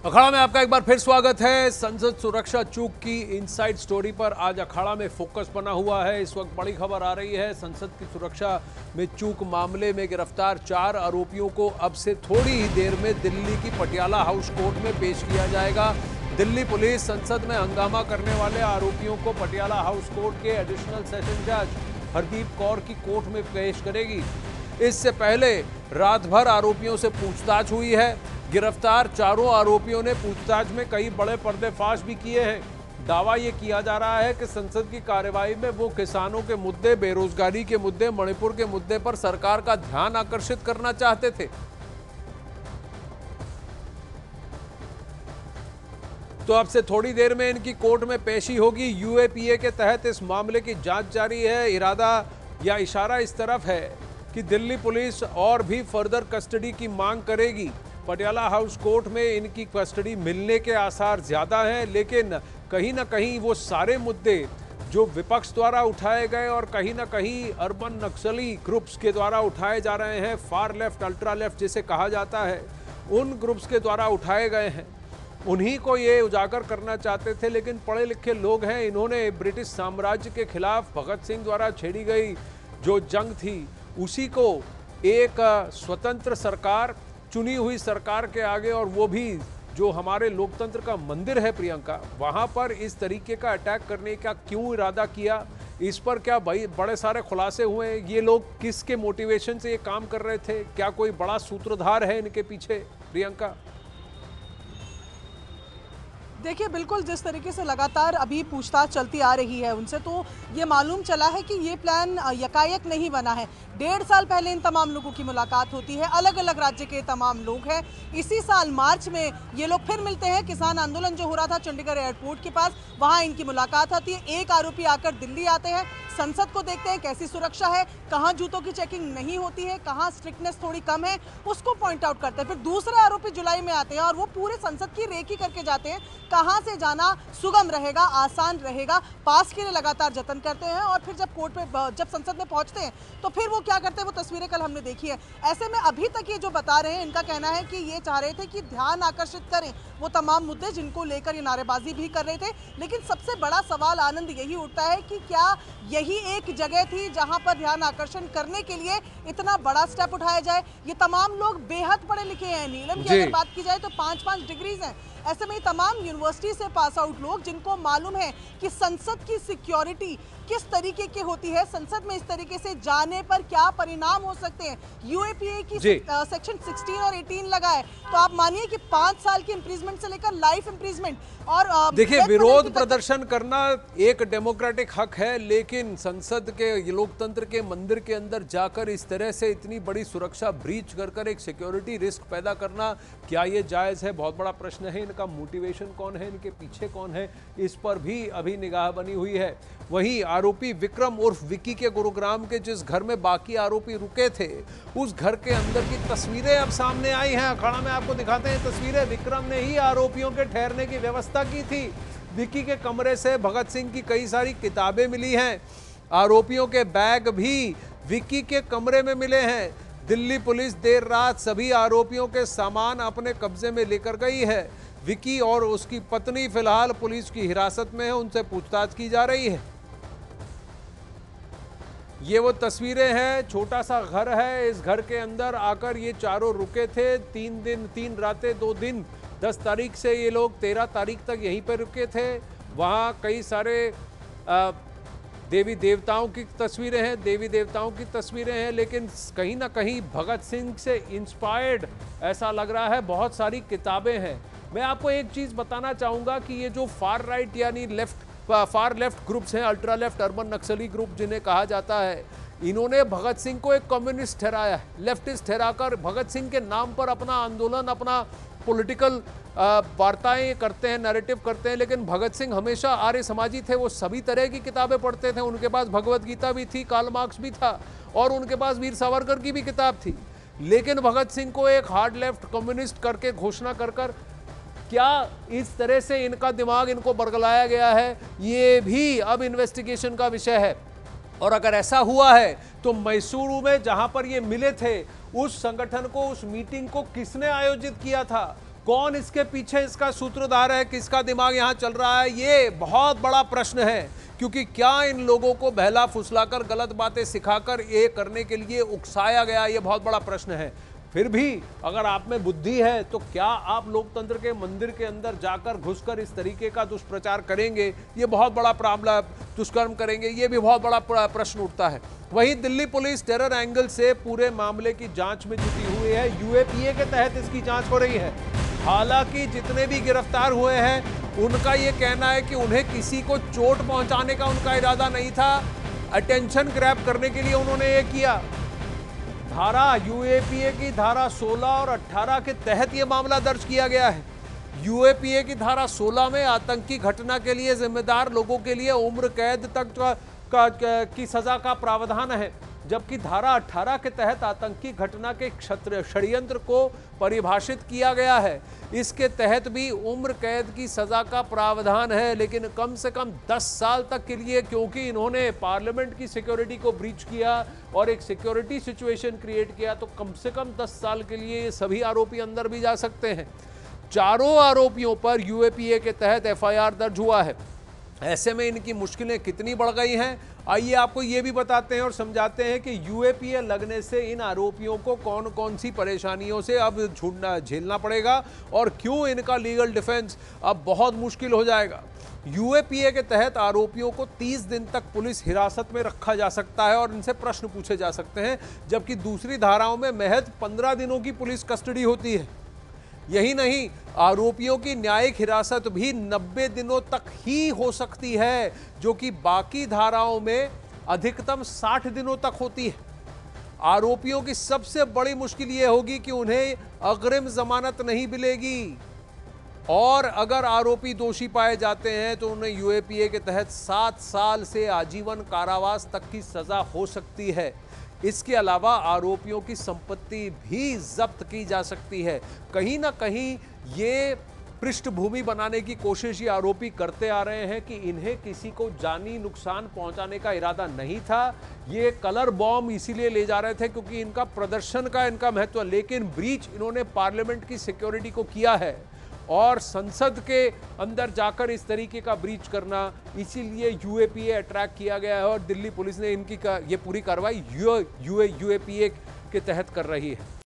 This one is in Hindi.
अखाड़ा में आपका एक बार फिर स्वागत है। संसद सुरक्षा चूक की इनसाइड स्टोरी पर आज अखाड़ा में फोकस बना हुआ है। इस वक्त बड़ी खबर आ रही है। संसद की सुरक्षा में चूक मामले में गिरफ्तार 4 आरोपियों को अब से थोड़ी ही देर में दिल्ली की पटियाला हाउस कोर्ट में पेश किया जाएगा। दिल्ली पुलिस संसद में हंगामा करने वाले आरोपियों को पटियाला हाउस कोर्ट के एडिशनल सेशन जज हरदीप कौर की कोर्ट में पेश करेगी। इससे पहले रात भर आरोपियों से पूछताछ हुई है। गिरफ्तार चारों आरोपियों ने पूछताछ में कई बड़े पर्दाफाश भी किए हैं। दावा यह किया जा रहा है कि संसद की कार्यवाही में वो किसानों के मुद्दे, बेरोजगारी के मुद्दे, मणिपुर के मुद्दे पर सरकार का ध्यान आकर्षित करना चाहते थे। तो अब से थोड़ी देर में इनकी कोर्ट में पेशी होगी। यूएपीए के तहत इस मामले की जांच जारी है। इरादा या इशारा इस तरफ है कि दिल्ली पुलिस और भी फर्दर कस्टडी की मांग करेगी। पटियाला हाउस कोर्ट में इनकी कस्टडी मिलने के आसार ज्यादा हैं, लेकिन कहीं ना कहीं वो सारे मुद्दे जो विपक्ष द्वारा उठाए गए और कहीं ना कहीं अर्बन नक्सली ग्रुप्स के द्वारा उठाए जा रहे हैं, फार लेफ्ट, अल्ट्रा लेफ्ट जिसे कहा जाता है, उन ग्रुप्स के द्वारा उठाए गए हैं, उन्हीं को ये उजागर करना चाहते थे। लेकिन पढ़े लिखे लोग हैं, इन्होंने ब्रिटिश साम्राज्य के खिलाफ भगत सिंह द्वारा छेड़ी गई जो जंग थी, उसी को एक स्वतंत्र सरकार, चुनी हुई सरकार के आगे, और वो भी जो हमारे लोकतंत्र का मंदिर है प्रियंका, वहां पर इस तरीके का अटैक करने का क्यों इरादा किया, इस पर क्या बड़े सारे खुलासे हुए। ये लोग किसके मोटिवेशन से ये काम कर रहे थे? क्या कोई बड़ा सूत्रधार है इनके पीछे प्रियंका? देखिए, बिल्कुल जिस तरीके से लगातार अभी पूछताछ चलती आ रही है उनसे, तो ये मालूम चला है कि ये प्लान यकायक नहीं बना है। 1.5 साल पहले इन तमाम लोगों की मुलाकात होती है, अलग अलग राज्य के तमाम लोग हैं। इसी साल मार्च में ये लोग फिर मिलते हैं। किसान आंदोलन जो हो रहा था चंडीगढ़ एयरपोर्ट के पास, वहाँ इनकी मुलाकात होती है। एक आरोपी आकर दिल्ली आते हैं, संसद को देखते हैं कैसी सुरक्षा है, कहाँ जूतों की चेकिंग नहीं होती है, कहाँ स्ट्रिक्टनेस थोड़ी कम है, उसको पॉइंट आउट करते हैं। फिर दूसरे आरोपी जुलाई में आते हैं और वो पूरे संसद की रेकी करके जाते हैं, कहाँ से जाना सुगम रहेगा, आसान रहेगा, पास के लिए लगातार जतन करते हैं। और फिर जब कोर्ट में, जब संसद में पहुंचते हैं, तो फिर वो क्या करते हैं, वो तस्वीरें कल हमने देखी है। ऐसे में अभी तक ये जो बता रहे हैं, इनका कहना है कि ये चाह रहे थे कि ध्यान आकर्षित करें वो तमाम मुद्दे जिनको लेकर ये नारेबाजी भी कर रहे थे। लेकिन सबसे बड़ा सवाल आनंद यही उठता है कि क्या यही एक जगह थी जहां पर ध्यान आकर्षण करने के लिए इतना बड़ा स्टेप उठाया जाए। ये तमाम लोग बेहद पढ़े लिखे हैं। नीलम की अगर बात की जाए तो 5-5 डिग्रीज हैं। ऐसे में तमाम यूनिवर्सिटी से पास आउट लोग, जिनको मालूम है कि संसद की सिक्योरिटी किस तरीके की होती है, संसद में इस तरीके से जाने पर क्या परिणाम हो सकते हैं। यूएपीए की सेक्शन 16 और 18 लगा है, तो आप मानिए कि 5 साल की इंप्रीजमेंट से लेकर लाइफ इंप्रीजमेंट। और देखिए, विरोध प्रदर्शन करना एक डेमोक्रेटिक हक है, लेकिन संसद के, लोकतंत्र के मंदिर के अंदर जाकर इस तरह से इतनी बड़ी सुरक्षा ब्रीच कर एक सिक्योरिटी रिस्क पैदा करना, क्या ये जायज है? बहुत बड़ा प्रश्न है। इनका मोटिवेशन कौन है, इनके पीछे कौन है, इस पर भी अभी निगाह बनी हुई है। वहीं आरोपी विक्रम उर्फ विक्की के गुरुग्राम के जिस घर में बाकी आरोपी रुके थे, उस घर के अंदर की तस्वीरें अब सामने आई हैं। अखाड़ा में आपको दिखाते हैं तस्वीरें। विक्रम ने ही आरोपियों के ठहरने की व्यवस्था की थी। विक्की के कमरे से भगत सिंह की कई सारी किताबें मिली हैं। आरोपियों के बैग भी विक्की के कमरे में मिले हैं। दिल्ली पुलिस देर रात सभी आरोपियों के सामान अपने कब्जे में लेकर गई है। विक्की और उसकी पत्नी फिलहाल पुलिस की हिरासत में है, उनसे पूछताछ की जा रही है। ये वो तस्वीरें हैं। छोटा सा घर है, इस घर के अंदर आकर ये चारों रुके थे। 3 दिन 3 रातें 2 दिन। 10 तारीख से ये लोग 13 तारीख तक यहीं पर रुके थे। वहाँ कई सारे देवी देवताओं की तस्वीरें हैं, देवी देवताओं की तस्वीरें हैं, लेकिन कहीं ना कहीं भगत सिंह से इंस्पायर्ड ऐसा लग रहा है। बहुत सारी किताबें हैं। मैं आपको एक चीज़ बताना चाहूँगा कि ये जो फार राइट यानी फार लेफ्ट ग्रुप्स हैं, अल्ट्रा लेफ्ट, अर्बन नक्सली ग्रुप जिन्हें कहा जाता है, इन्होंने भगत सिंह को एक कम्युनिस्ट ठहराया है, लेफ्टिस्ट ठहराकर भगत सिंह के नाम पर अपना आंदोलन, अपना पॉलिटिकल वार्ताएं करते हैं, नैरेटिव करते हैं। लेकिन भगत सिंह हमेशा आर्य समाजी थे। वो सभी तरह की किताबें पढ़ते थे। उनके पास भगवत गीता भी थी, कार्ल मार्क्स भी था, और उनके पास वीर सावरकर की भी किताब थी। लेकिन भगत सिंह को एक हार्ड लेफ्ट कम्युनिस्ट करके घोषणा कर क्या इस तरह से इनका दिमाग इनको बरगलाया गया है, ये भी अब इन्वेस्टिगेशन का विषय है। और अगर ऐसा हुआ है तो मैसूरू में जहां पर ये मिले थे, उस संगठन को, उस मीटिंग को किसने आयोजित किया था? कौन इसके पीछे इसका सूत्रधार है, किसका दिमाग यहां चल रहा है, ये बहुत बड़ा प्रश्न है। क्योंकि क्या इन लोगों को बहला फुसलाकर गलत बातें सिखाकर ये करने के लिए उकसाया गया, ये बहुत बड़ा प्रश्न है। फिर भी अगर आप में बुद्धि है तो क्या आप लोकतंत्र के मंदिर के अंदर जाकर घुसकर इस तरीके का दुष्प्रचार करेंगे, ये बहुत बड़ा प्रॉब्लम, दुष्कर्म करेंगे, ये भी बहुत बड़ा प्रश्न उठता है। वहीं दिल्ली पुलिस टेरर एंगल से पूरे मामले की जांच में जुटी हुई है। यूएपीए के तहत इसकी जांच हो रही है। हालांकि जितने भी गिरफ्तार हुए हैं उनका ये कहना है कि उन्हें किसी को चोट पहुंचाने का उनका इरादा नहीं था, अटेंशन ग्रैब करने के लिए उन्होंने ये किया। धारा यूएपीए की धारा 16 और 18 के तहत यह मामला दर्ज किया गया है। यूएपीए की धारा 16 में आतंकी घटना के लिए जिम्मेदार लोगों के लिए उम्र कैद तक की सजा का प्रावधान है, जबकि धारा 18 के तहत आतंकी घटना के षड्यंत्र को परिभाषित किया गया है। इसके तहत भी उम्र कैद की सजा का प्रावधान है, लेकिन कम से कम 10 साल तक के लिए, क्योंकि इन्होंने पार्लियामेंट की सिक्योरिटी को ब्रीच किया और एक सिक्योरिटी सिचुएशन क्रिएट किया, तो कम से कम 10 साल के लिए ये सभी आरोपी अंदर भी जा सकते हैं। चारों आरोपियों पर यूएपीए के तहत एफआईआर दर्ज हुआ है। ऐसे में इनकी मुश्किलें कितनी बढ़ गई हैं, आइए आपको ये भी बताते हैं और समझाते हैं कि यूएपीए लगने से इन आरोपियों को कौन कौन सी परेशानियों से अब झेलना पड़ेगा और क्यों इनका लीगल डिफेंस अब बहुत मुश्किल हो जाएगा। यूएपीए के तहत आरोपियों को 30 दिन तक पुलिस हिरासत में रखा जा सकता है और इनसे प्रश्न पूछे जा सकते हैं, जबकि दूसरी धाराओं में महज 15 दिनों की पुलिस कस्टडी होती है। यही नहीं, आरोपियों की न्यायिक हिरासत भी 90 दिनों तक ही हो सकती है, जो कि बाकी धाराओं में अधिकतम 60 दिनों तक होती है। आरोपियों की सबसे बड़ी मुश्किल यह होगी कि उन्हें अग्रिम जमानत नहीं मिलेगी और अगर आरोपी दोषी पाए जाते हैं तो उन्हें यूएपीए के तहत 7 साल से आजीवन कारावास तक की सजा हो सकती है। इसके अलावा आरोपियों की संपत्ति भी जब्त की जा सकती है। कहीं ना कहीं ये पृष्ठभूमि बनाने की कोशिश ये आरोपी करते आ रहे हैं कि इन्हें किसी को जानी नुकसान पहुंचाने का इरादा नहीं था, ये कलर बॉम्ब इसीलिए ले जा रहे थे क्योंकि इनका प्रदर्शन का इनका महत्व, लेकिन ब्रीच इन्होंने पार्लियामेंट की सिक्योरिटी को किया है और संसद के अंदर जाकर इस तरीके का ब्रीच करना, इसीलिए यूएपीए अट्रैक्ट किया गया है और दिल्ली पुलिस ने इनकी ये पूरी कार्रवाई यूएपीए के तहत कर रही है।